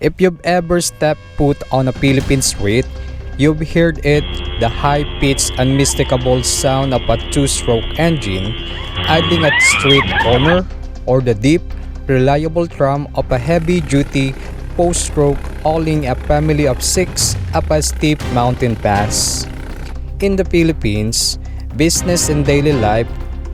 If you've ever stepped foot on a Philippine street, you've heard it, the high-pitched, unmistakable sound of a two-stroke engine idling at the street corner, or the deep, reliable thrum of a heavy-duty four-stroke hauling a family of six up a steep mountain pass. In the Philippines, business and daily life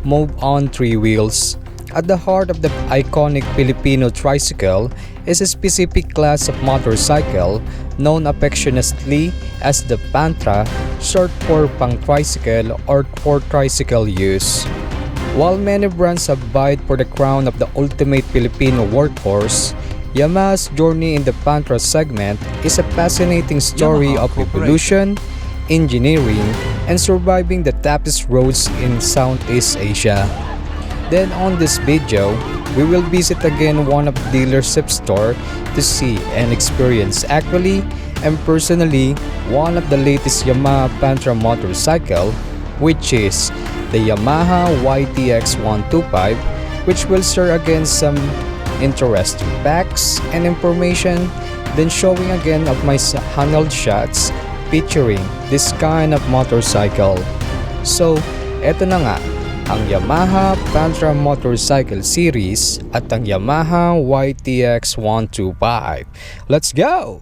move on three wheels. At the heart of the iconic Filipino tricycle is a specific class of motorcycle known affectionately as the Pantra, short for Pang-Tricycle or for tricycle use. While many brands have vied for the crown of the ultimate Filipino workhorse, Yamaha's journey in the Pantra segment is a fascinating story of evolution, engineering, and surviving the toughest roads in Southeast Asia. Then on this video, we will visit again one of the dealership store to see and experience actually and personally one of the latest Yamaha Pantra motorcycle, which is the Yamaha YTX 125, which will share again some interesting facts and information, then showing again of my handled shots featuring this kind of motorcycle. So, eto na nga, ang Yamaha Pantra Motorcycle Series at ang Yamaha YTX 125. Let's go!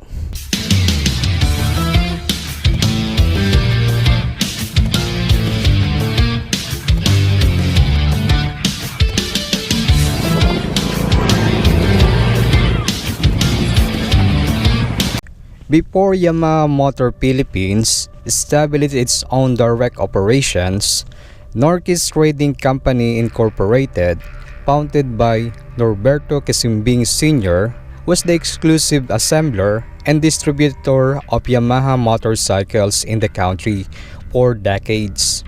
Before Yamaha Motor Philippines established its own direct operations, Norkis Trading Company Incorporated, founded by Norberto Quesimbing Sr., was the exclusive assembler and distributor of Yamaha motorcycles in the country for decades.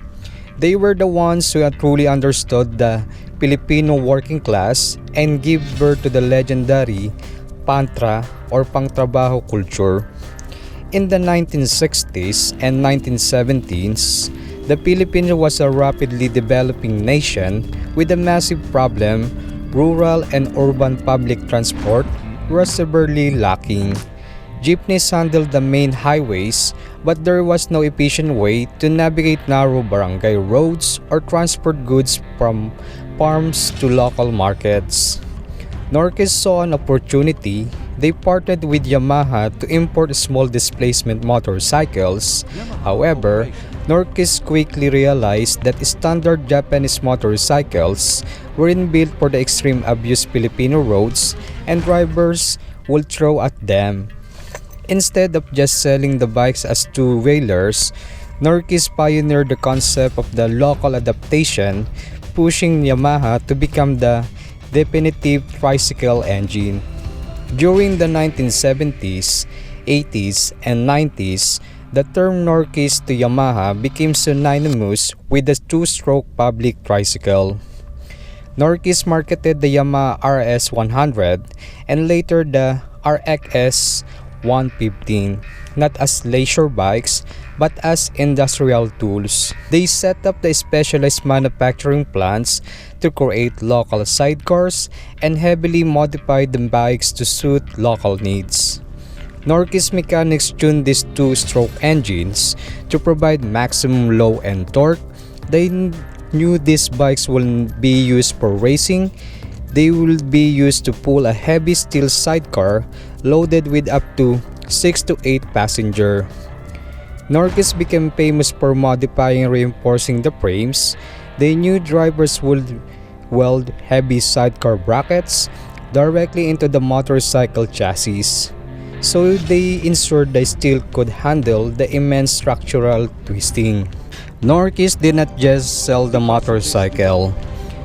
They were the ones who truly understood the Filipino working class and gave birth to the legendary Pantra or pangtrabaho culture. In the 1960s and 1970s, the Philippines was a rapidly developing nation with a massive problem. Rural and urban public transport was severely lacking. Jeepneys handled the main highways, but there was no efficient way to navigate narrow barangay roads or transport goods from farms to local markets. Norkis saw an opportunity. They partnered with Yamaha to import small displacement motorcycles. However, Norkis quickly realized that standard Japanese motorcycles weren't built for the extreme abuse Filipino roads and drivers would throw at them. Instead of just selling the bikes as two-wheelers, Norkis pioneered the concept of the local adaptation, pushing Yamaha to become the definitive tricycle engine. During the 1970s, 80s, and 90s, the term Norkis to Yamaha became synonymous with the two-stroke public tricycle. Norkis marketed the Yamaha RS 100 and later the RXS 115, not as leisure bikes but as industrial tools. They set up the specialized manufacturing plants to create local sidecars and heavily modified the bikes to suit local needs. Norkis mechanics tuned these two-stroke engines to provide maximum low-end torque. They knew these bikes wouldn't be used for racing. They will be used to pull a heavy steel sidecar loaded with up to 6 to 8 passengers. Norkis became famous for modifying and reinforcing the frames. They knew drivers would weld heavy sidecar brackets directly into the motorcycle chassis, so they ensured the steel could handle the immense structural twisting. Norkis did not just sell the motorcycle.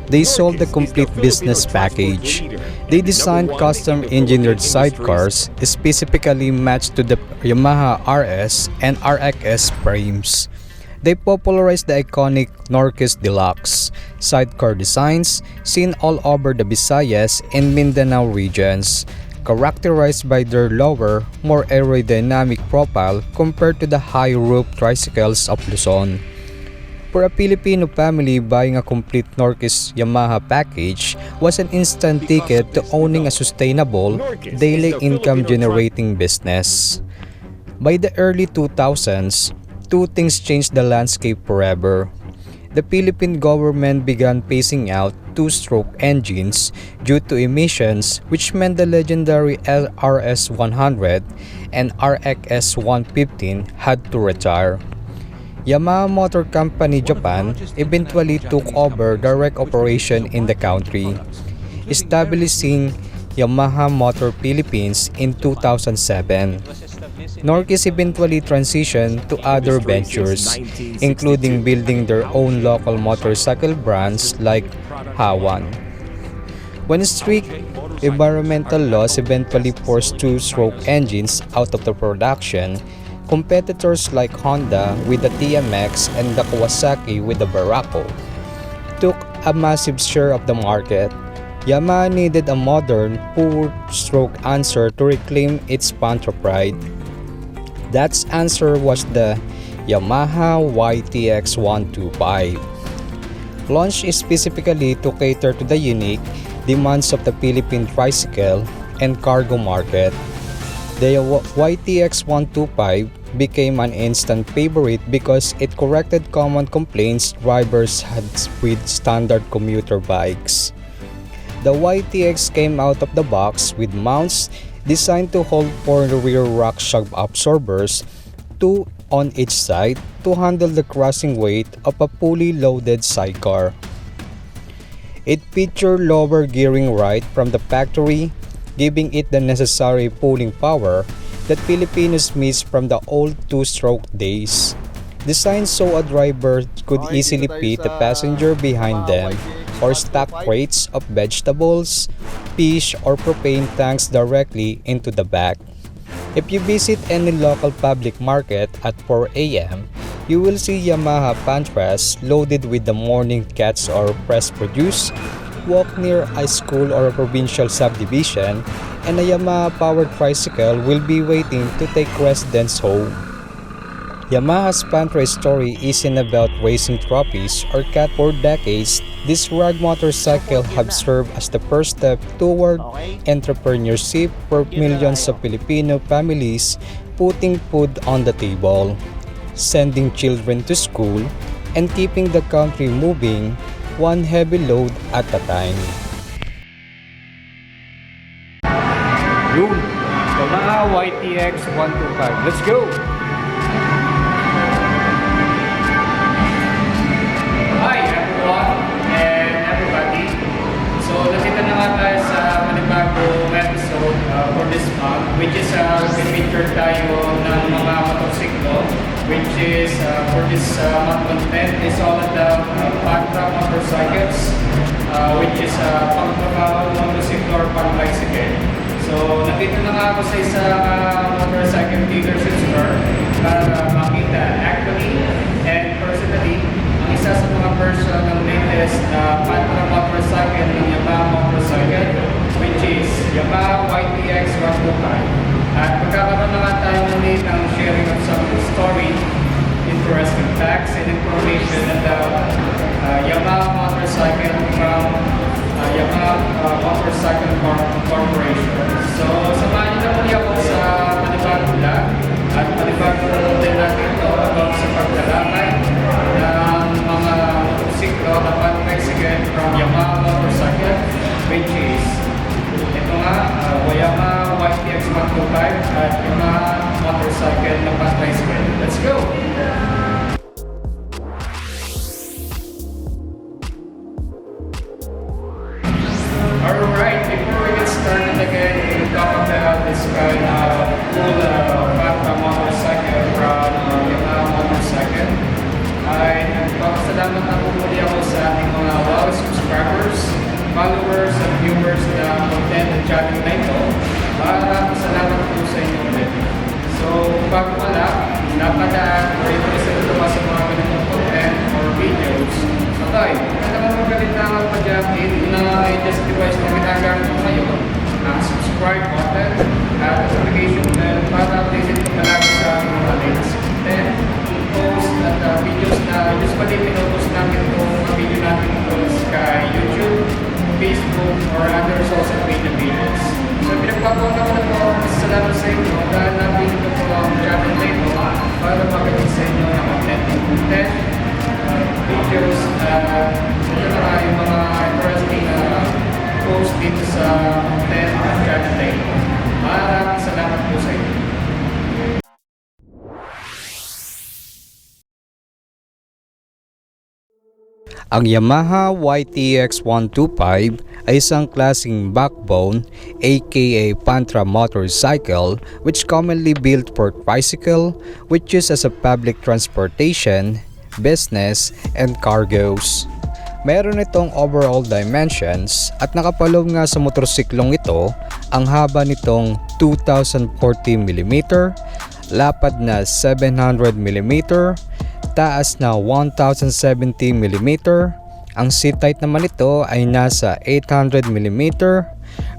They sold the complete business package. They designed custom-engineered sidecars specifically matched to the Yamaha RS and RXS frames. They popularized the iconic Norkis Deluxe sidecar designs seen all over the Visayas and Mindanao regions, characterized by their lower, more aerodynamic profile compared to the high-roof tricycles of Luzon. For a Filipino family, buying a complete Norkis Yamaha package was an instant ticket to owning a sustainable, daily income generating business. By the early 2000s, two things changed the landscape forever. The Philippine government began phasing out two-stroke engines due to emissions, which meant the legendary RS100 and RXS115 had to retire. Yamaha Motor Company Japan eventually took over direct operation in the country, establishing Yamaha Motor Philippines in 2007. Norkis eventually transitioned to other ventures, including building their own local motorcycle brands like Hawan. When strict environmental laws eventually forced two-stroke engines out of the production, competitors like Honda with the TMX and the Kawasaki with the Barako took a massive share of the market. Yamaha needed a modern, four-stroke answer to reclaim its Pantra pride. That answer was the Yamaha YTX 125. Launched specifically to cater to the unique demands of the Philippine tricycle and cargo market. The YTX 125 became an instant favorite because it corrected common complaints drivers had with standard commuter bikes. The YTX came out of the box with mounts designed to hold four rear rock shock absorbers, two on each side, to handle the crushing weight of a fully loaded sidecar. It featured lower gearing right from the factory, giving it the necessary pulling power that Filipinos miss from the old two-stroke days. Designed so a driver could easily fit a passenger behind them or stack crates of vegetables, fish, or propane tanks directly into the back. If you visit any local public market at 4 a.m., you will see Yamaha Pantras loaded with the morning cats or fresh produce, walk near a school or a provincial subdivision, and a Yamaha powered tricycle will be waiting to take residents home. Yamaha's Pantra story isn't about racing trophies or cat. For decades. This rugged motorcycle have served as the first step toward entrepreneurship for millions of Filipino families, putting food on the table, sending children to school, and keeping the country moving one heavy load at a time. Yun, Yamaha YTX 125. Let's go! Hi everyone and everybody. So nakita na nga tayo sa panibagong episode for this month, which is feature tayo ng mga motorsiklo, which is for this month content is all about Pantra Motorcycles, which is Pantra Motorcycle or Pang-Tricycle. So nakita na nga ako sa isang motorcycle dealership store para makita actually and personally ang isa sa mga version ng latest na Pantra Motorcycle ng Yamaha Motorcycle, which is Yamaha YTX 125. At magkakaroon na nga tayo ulit ng sharing of some story, interesting facts and information about Yamaha Motorcycle from Yamaha Motorcycle Corporation. So, samahan niyo na muli ako sa panibagong vlog at panibagong din natin ito about sa paglalakay ng mga motorsiklo na Pang-Tricycle from Yamaha Motorcycle, which is ito nga, Yamaha YTX 125 at Yamaha Motorcycle na Pang-Tricycle. Let's go! Alright, before we get started again, we'll talk about this kind of cool Pantra Motorcycle from Yamaha Motorcycle. Ay nagpapasalamat na muli ako sa ating mga wow subscribers, followers, and viewers na content and channel na ito. Maraming salamat po sa inyo ulit. So, bago pala, napadaan o i-present ito sa mga ganitong content or videos. So, tayo, kaya naman magaling na ang pag-jacket na i-just device na ginagamit ko ngayon, ang subscribe button at notification bell para updated ko palagi sa mga latest content, posts at videos na usually pinod Ang Yamaha YTX 125 ay isang klaseng backbone aka Pantra Motorcycle which commonly built for tricycle which used as a public transportation, business, and cargos. Meron itong overall dimensions at nakapaloob nga sa motorsiklong ito ang haba nitong 2040mm, lapad na 700mm, taas na 1070mm, ang seat height naman ito ay nasa 800mm,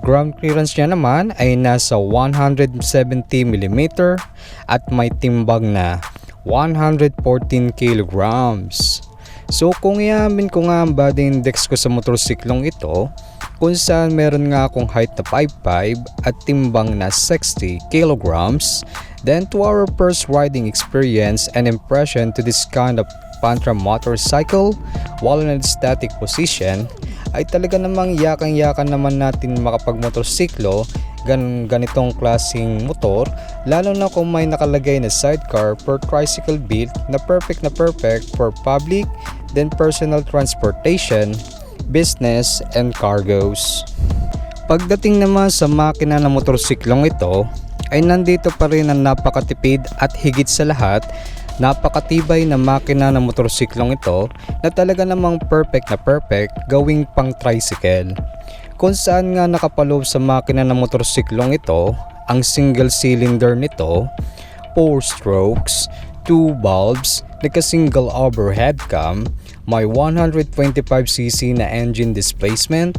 ground clearance niya naman ay nasa 170mm at may timbang na 114 kilograms. So kung iamin ko nga ang body index ko sa motorsiklong ito, kung saan meron nga akong height na 5'5 at timbang na 60 kilograms, then to our first riding experience and impression to this kind of Pantra motorcycle while in a static position, ay talaga namang yakang-yakan naman natin makapagmotorsiklo ganitong klaseng motor, lalo na kung may nakalagay na sidecar per tricycle built na perfect for public, then personal transportation, business, and cargos. Pagdating naman sa makina ng motorsiklong ito, ay nandito pa rin ang napakatipid at higit sa lahat, napakatibay na makina ng motorsiklong ito na talaga namang perfect gawing pang tricycle. Kung saan nga nakapaloob sa makina ng motorsiklong ito, ang single cylinder nito, 4 strokes, 2 valves, naka-single overhead cam, may 125cc na engine displacement.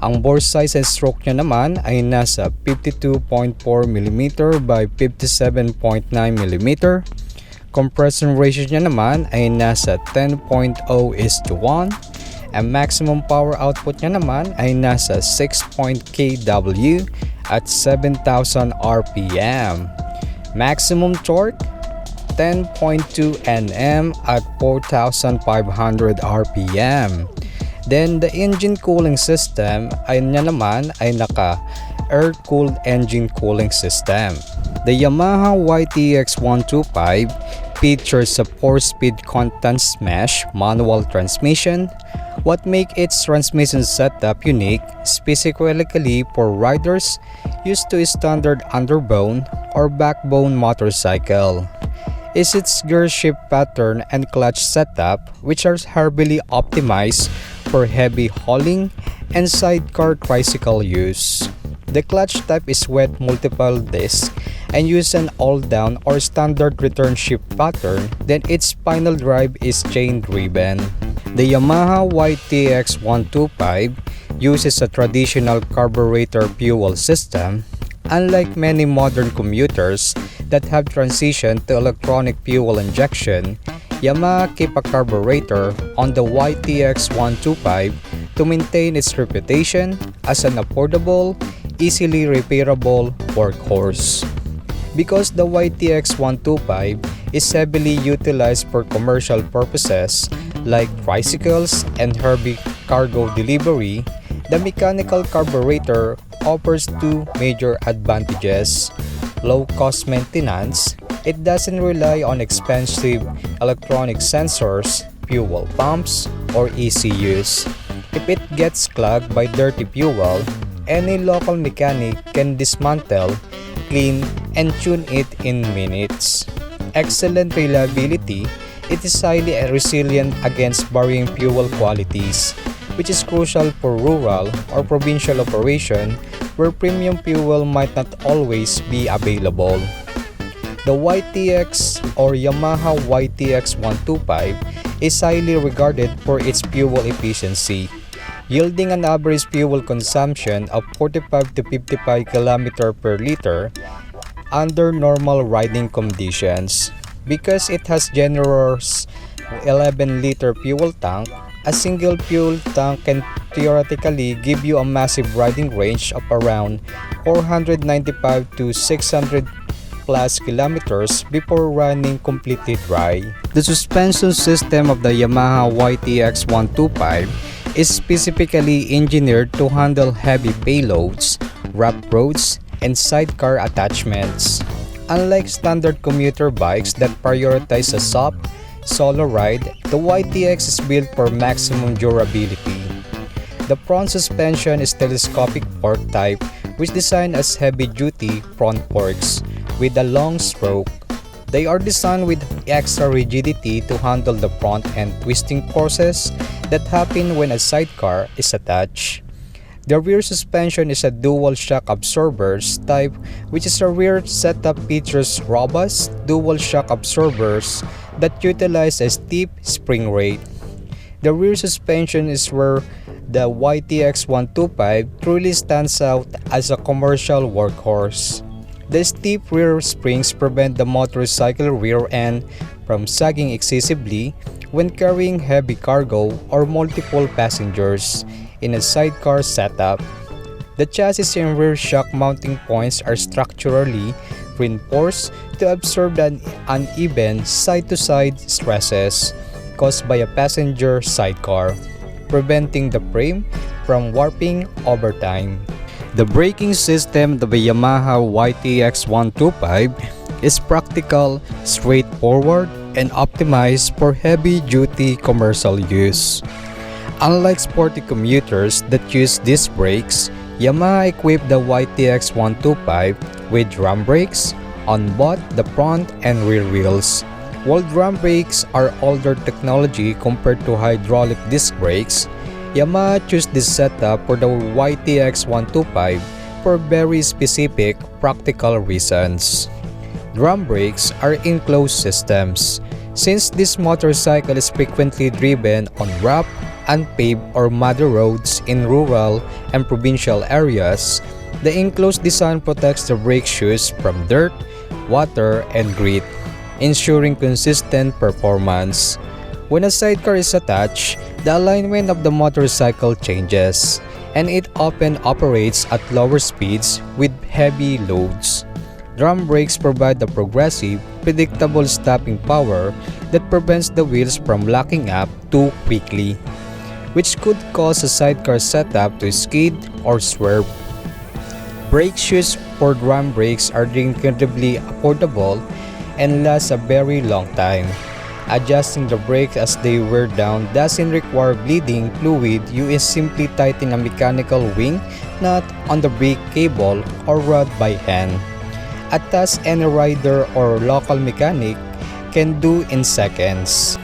Ang bore size and stroke niya naman ay nasa 52.4mm by 57.9mm. Compression ratio niya naman ay nasa 10.0:1. Ang maximum power output niya naman ay nasa 6 kW at 7,000 RPM. Maximum torque 10.2 Nm at 4,500 RPM. Then the engine cooling system ay niya naman ay naka air-cooled engine cooling system. The Yamaha YTX 125 features a 4-speed constant smash manual transmission. What makes its transmission setup unique, specifically for riders used to a standard underbone or backbone motorcycle, is its gear shift pattern and clutch setup, which are heavily optimized for heavy hauling and sidecar tricycle use. The clutch type is wet multiple disc and use an all-down or standard return shift pattern, then its final drive is chain-driven. The Yamaha YTX 125 uses a traditional carburetor fuel system. Unlike many modern commuters that have transitioned to electronic fuel injection, Yamaha keep a carburetor on the YTX 125 to maintain its reputation as an affordable, easily repairable workhorse. Because the YTX 125 is heavily utilized for commercial purposes like tricycles and heavy cargo delivery, the mechanical carburetor offers two major advantages: low-cost maintenance. It doesn't rely on expensive electronic sensors, fuel pumps, or ECUs. If it gets clogged by dirty fuel, any local mechanic can dismantle, clean, and tune it in minutes. Excellent reliability. It is highly resilient against varying fuel qualities, which is crucial for rural or provincial operation where premium fuel might not always be available. The YTX or Yamaha YTX 125 is highly regarded for its fuel efficiency, yielding an average fuel consumption of 45 to 55 km per liter under normal riding conditions. Because it has generous 11-liter fuel tank, a single fuel tank can theoretically give you a massive riding range of around 495 to 600 plus kilometers before running completely dry. The suspension system of the Yamaha YTX 125 is specifically engineered to handle heavy payloads, rough roads, and sidecar attachments. Unlike standard commuter bikes that prioritize a soft, Solo ride, the YTX is built for maximum durability. The front suspension is telescopic fork type, which is designed as heavy-duty front forks with a long stroke. They are designed with extra rigidity to handle the front end twisting forces that happen when a sidecar is attached. The rear suspension is a dual shock absorbers type, which is a rear setup features robust dual shock absorbers that utilize a steep spring rate. The rear suspension is where the YTX 125 truly stands out as a commercial workhorse. The steep rear springs prevent the motorcycle rear end from sagging excessively when carrying heavy cargo or multiple passengers in a sidecar setup. The chassis and rear shock mounting points are structurally reinforced to absorb the uneven side-to-side stresses caused by a passenger sidecar, preventing the frame from warping over time. The braking system of the Yamaha YTX 125 is practical, straightforward, and optimized for heavy-duty commercial use. Unlike sporty commuters that use disc brakes, Yamaha equipped the YTX 125 with drum brakes on both the front and rear wheels. While drum brakes are older technology compared to hydraulic disc brakes, Yamaha chose this setup for the YTX 125 for very specific practical reasons. Drum brakes are enclosed systems. Since this motorcycle is frequently driven on rough, unpaved or muddy roads in rural and provincial areas, the enclosed design protects the brake shoes from dirt, water, and grit, ensuring consistent performance. When a sidecar is attached, the alignment of the motorcycle changes, and it often operates at lower speeds with heavy loads. Drum brakes provide the progressive, predictable stopping power that prevents the wheels from locking up too quickly, which could cause a sidecar setup to skid or swerve. Brake shoes for drum brakes are incredibly affordable and last a very long time. Adjusting the brakes as they wear down doesn't require bleeding fluid. You simply tighten a mechanical wing nut on the brake cable or rod by hand, a task any rider or local mechanic can do in seconds.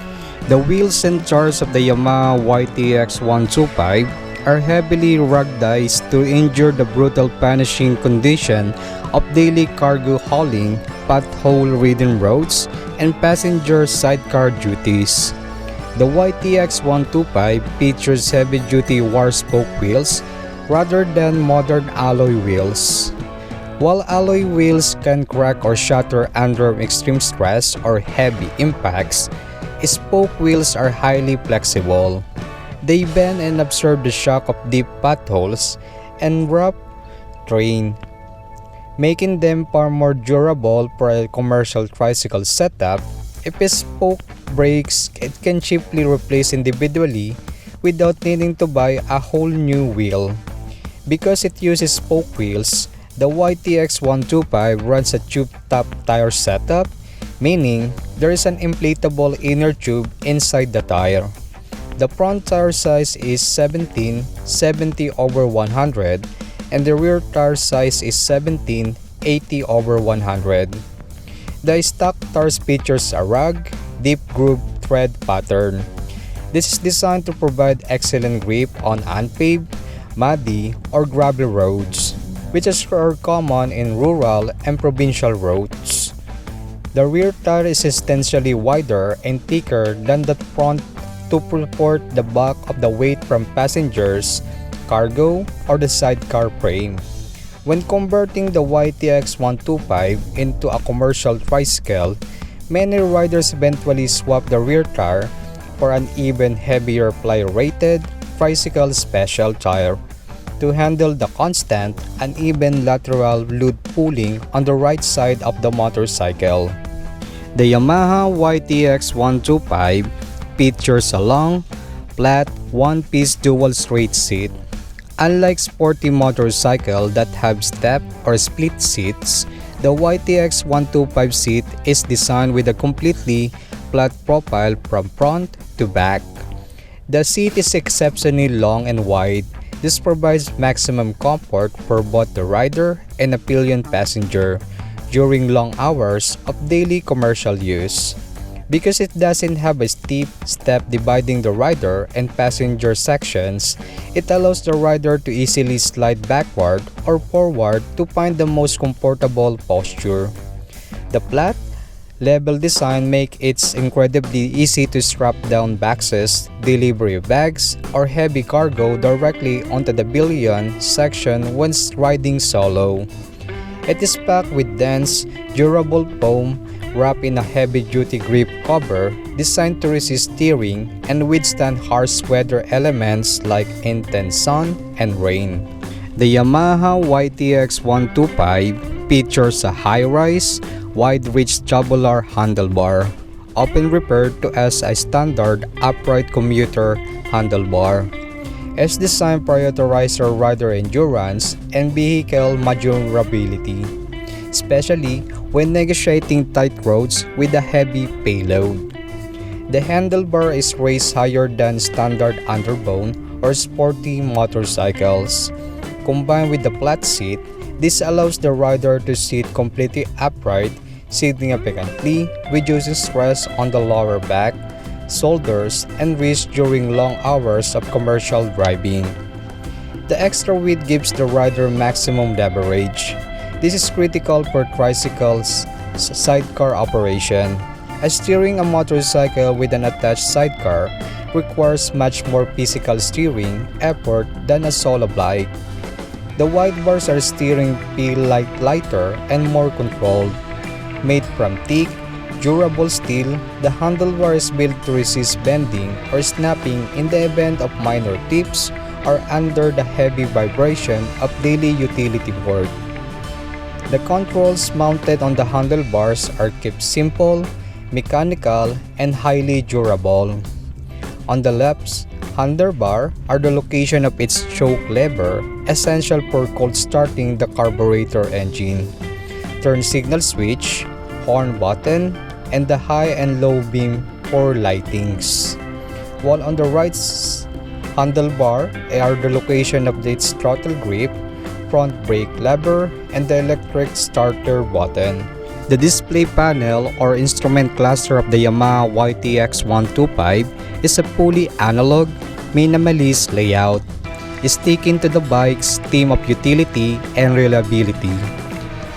The wheels and tires of the Yamaha YTX 125 are heavily ruggedized to endure the brutal punishing condition of daily cargo hauling, pothole-ridden roads, and passenger sidecar duties. The YTX 125 features heavy-duty war-spoke wheels rather than modern alloy wheels. While alloy wheels can crack or shatter under extreme stress or heavy impacts, spoke wheels are highly flexible. They bend and absorb the shock of deep potholes and rough terrain, making them far more durable for a commercial tricycle setup. If a spoke breaks, it can cheaply replace individually without needing to buy a whole new wheel. Because it uses spoke wheels, the YTX 125 runs a tube-top tire setup, meaning there is an inflatable inner tube inside the tire. The front tire size is 1770/100 and the rear tire size is 1780/100. The stock tires features a rug, deep groove thread pattern. This is designed to provide excellent grip on unpaved, muddy, or gravel roads, which are common in rural and provincial roads. The rear tire is essentially wider and thicker than the front to support the bulk of the weight from passengers, cargo, or the sidecar frame. When converting the YTX 125 into a commercial tricycle, many riders eventually swap the rear tire for an even heavier ply-rated tricycle special tire to handle the constant, uneven lateral load pulling on the right side of the motorcycle. The Yamaha YTX 125 features a long, flat, one-piece dual straight seat. Unlike sporty motorcycles that have step or split seats, The YTX 125 seat is designed with a completely flat profile from front to back. The seat is exceptionally long and wide. This provides maximum comfort for both the rider and a pillion passenger during long hours of daily commercial use. Because it doesn't have a steep step dividing the rider and passenger sections, it allows the rider to easily slide backward or forward to find the most comfortable posture. The flat, level design makes it incredibly easy to strap down boxes, delivery bags, or heavy cargo directly onto the pillion section when riding solo. It is packed with dense, durable foam wrapped in a heavy-duty grip cover designed to resist tearing and withstand harsh weather elements like intense sun and rain. The Yamaha YTX 125 features a high-rise, wide-reach tubular handlebar, often referred to as a standard upright commuter handlebar. It's designed to prioritize rider endurance and vehicle maneuverability, especially when negotiating tight roads with a heavy payload. The handlebar is raised higher than standard underbone or sporty motorcycles. Combined with the flat seat, this allows the rider to sit completely upright, significantly reducing stress on the lower back, shoulders, and wrist during long hours of commercial driving. The extra width gives the rider maximum leverage. This is critical for tricycles' sidecar operation, as steering a motorcycle with an attached sidecar requires much more physical steering effort than a solo bike. The wide bars are steering feel lighter and more controlled. Made from thick, durable steel, the handlebar is built to resist bending or snapping in the event of minor tips or under the heavy vibration of daily utility work. The controls mounted on the handlebars are kept simple, mechanical, and highly durable. On the left handlebar are the location of its choke lever, essential for cold starting the carburetor engine, turn signal switch, horn button, and the high and low beam for lightings. While on the right handlebar are the location of its throttle grip, front brake lever, and the electric starter button. The display panel or instrument cluster of the Yamaha YTX 125 is a fully analog, minimalist layout, sticking to the bike's theme of utility and reliability.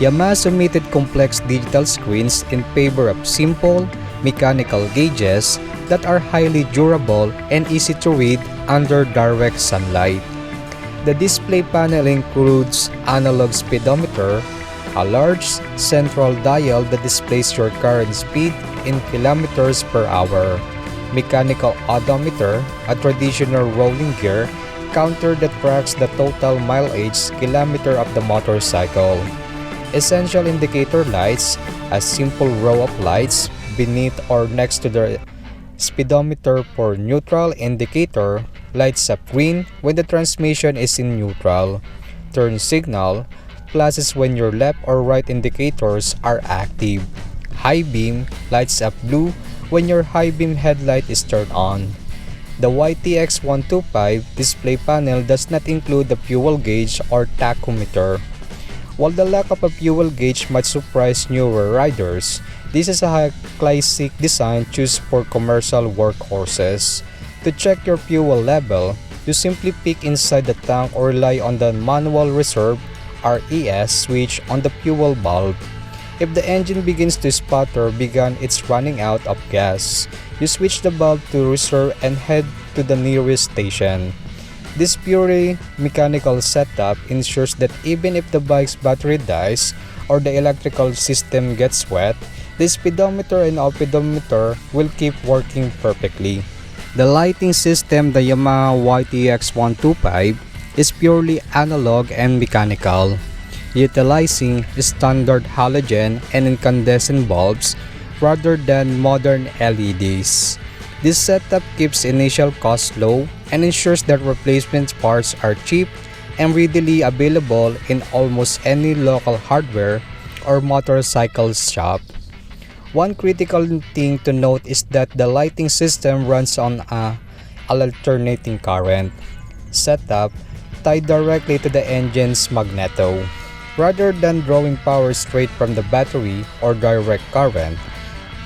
Yamaha omitted complex digital screens in favor of simple, mechanical gauges that are highly durable and easy to read under direct sunlight. The display panel includes analog speedometer, a large central dial that displays your current speed in kilometers per hour, mechanical odometer, a traditional rolling gear counter that tracks the total mileage kilometer of the motorcycle, essential indicator lights, a simple row of lights beneath or next to the speedometer for neutral indicator, lights up green when the transmission is in neutral, turn signal, flashes when your left or right indicators are active, high beam, lights up blue when your high beam headlight is turned on. The YTX 125 display panel does not include the fuel gauge or tachometer. While the lack of a fuel gauge might surprise newer riders, this is a classic design chosen for commercial workhorses. To check your fuel level, you simply peek inside the tank or rely on the manual reserve (RES) switch on the fuel valve. If the engine begins to sputter because it's running out of gas, you switch the valve to reserve and head to the nearest station. This purely mechanical setup ensures that even if the bike's battery dies or the electrical system gets wet, the speedometer and odometer will keep working perfectly. The lighting system, the Yamaha YTX 125, is purely analog and mechanical, utilizing standard halogen and incandescent bulbs rather than modern LEDs. This setup keeps initial costs low and ensures that replacement parts are cheap and readily available in almost any local hardware or motorcycle shop. One critical thing to note is that the lighting system runs on a alternating current setup tied directly to the engine's magneto. Rather than drawing power straight from the battery or direct current,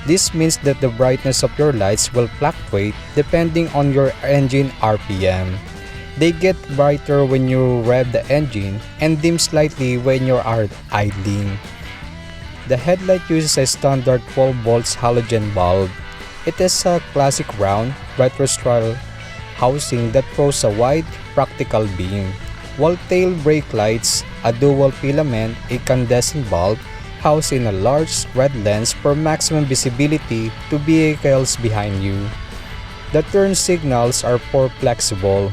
this means that the brightness of your lights will fluctuate depending on your engine RPM. They get brighter when you rev the engine and dim slightly when you are idling. The headlight uses a standard 12 volts halogen bulb. It is a classic round, retrostral housing that throws a wide, practical beam, while tail brake lights, a dual filament, incandescent bulb, housed in a large red lens for maximum visibility to vehicles behind you. The turn signals are more flexible.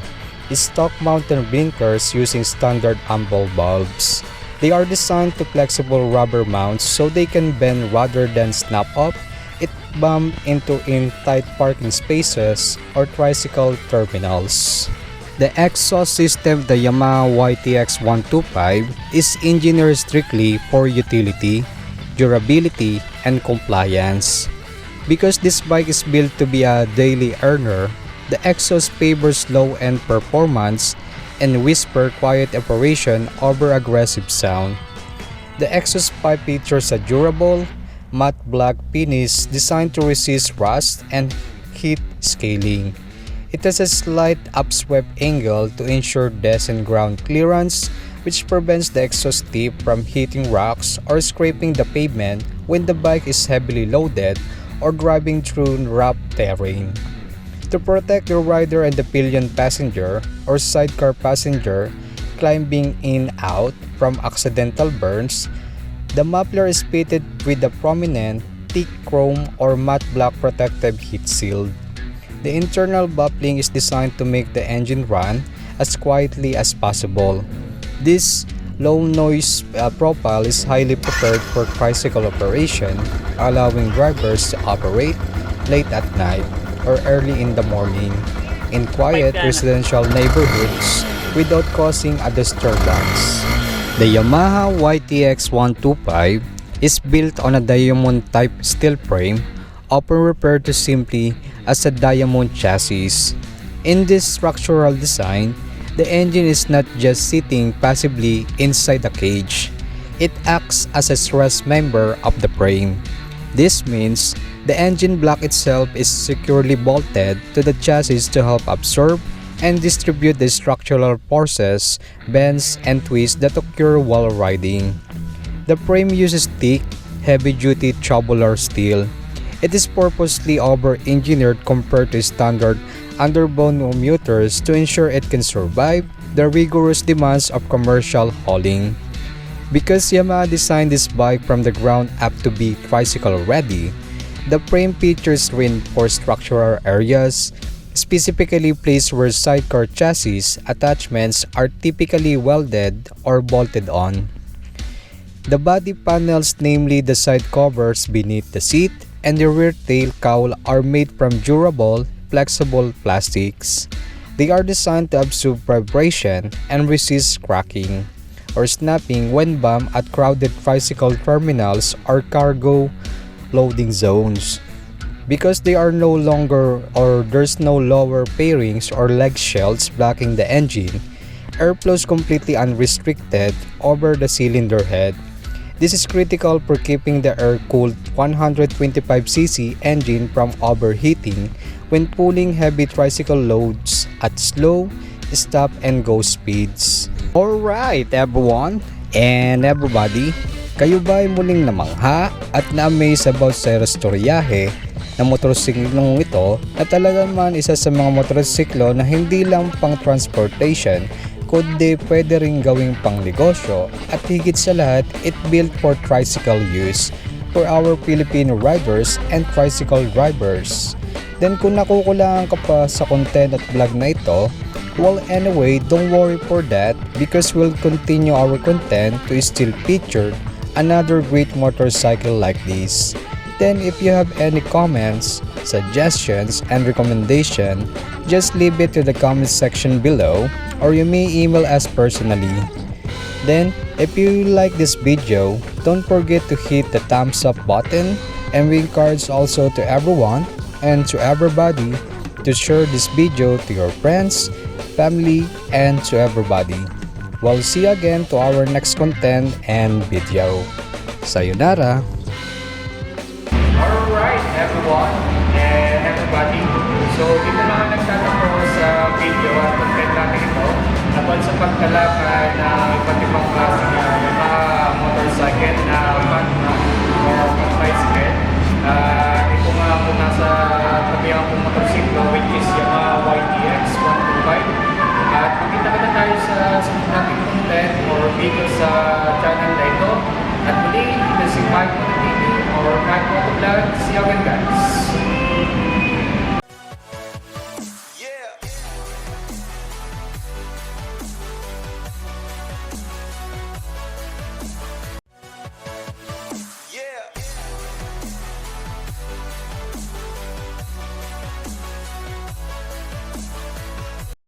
Stock mounted blinkers using standard ample bulbs. They are designed to flexible rubber mounts so they can bend rather than snap up. It bump into in tight parking spaces or tricycle terminals. The exhaust system of the Yamaha YTX 125 is engineered strictly for utility, durability, and compliance. Because this bike is built to be a daily earner, the exhaust favors low-end performance and whisper quiet operation over aggressive sound. The exhaust pipe features a durable, matte black finish designed to resist rust and heat scaling. It has a slight upswept angle to ensure decent ground clearance, which prevents the exhaust tip from hitting rocks or scraping the pavement when the bike is heavily loaded or driving through rough terrain. To protect the rider and the pillion passenger or sidecar passenger climbing in/out from accidental burns, the muffler is fitted with a prominent, thick chrome or matte black protective heat shield. The internal baffling is designed to make the engine run as quietly as possible. This low noise profile is highly prepared for tricycle operation, allowing drivers to operate late at night or early in the morning in quiet residential neighborhoods without causing a disturbance. The Yamaha YTX 125 is built on a diamond type steel frame, often referred to simply as a diamond chassis. In this structural design, the engine is not just sitting passively inside the cage. It acts as a stress member of the frame. This means the engine block itself is securely bolted to the chassis to help absorb and distribute the structural forces, bends, and twists that occur while riding. The frame uses thick, heavy-duty tubular steel. It is purposely over-engineered compared to standard underbone motors to ensure it can survive the rigorous demands of commercial hauling. Because Yamaha designed this bike from the ground up to be tricycle ready, the frame features reinforced structural areas, specifically placed where sidecar chassis attachments are typically welded or bolted on. The body panels, namely the side covers beneath the seat and the rear tail cowl, are made from durable, flexible plastics. They are designed to absorb vibration and resist cracking or snapping when bumped at crowded tricycle terminals or cargo loading zones. Because they are no longer or there's no lower fairings or leg shells blocking the engine, airflow is completely unrestricted over the cylinder head. This is critical for keeping the air-cooled 125cc engine from overheating when pulling heavy tricycle loads at slow, stop, and go speeds. Alright everyone and everybody, kayo ba ay muling namangha at na-amaze about sa restoryahe na motorsiklong ito na talaga man isa sa mga motorsiklo na hindi lang pang transportation kundi pwede rin gawing pang negosyo at higit sa lahat, it built for tricycle use for our Filipino riders and tricycle drivers. Then kung nakukulangan ka pa sa content at vlog na ito, well anyway, don't worry for that because we'll continue our content to still feature another great motorcycle like this. Then if you have any comments, suggestions, and recommendation, just leave it to the comment section below or you may email us personally. Then, if you like this video, don't forget to hit the thumbs up button, and we encourage also to everyone and to everybody to share this video to your friends, family, and to everybody. We'll see you again to our next content and video. Sayonara! Alright everyone and everybody. So dito naman nagtatapos sa video at content natin ito about sa pagkalakad na iba't ibang klase na Yamaha motorcycle na Pantra or Pang-Tricycle. Ito nga po nasa tabi akong motorsiklo which is Yamaha YTX 125. At magkita tayo sa sunod nating content or video sa channel na ito. At muli, ito si Mykmoto TV or Mykmoto Vlog. See you again guys!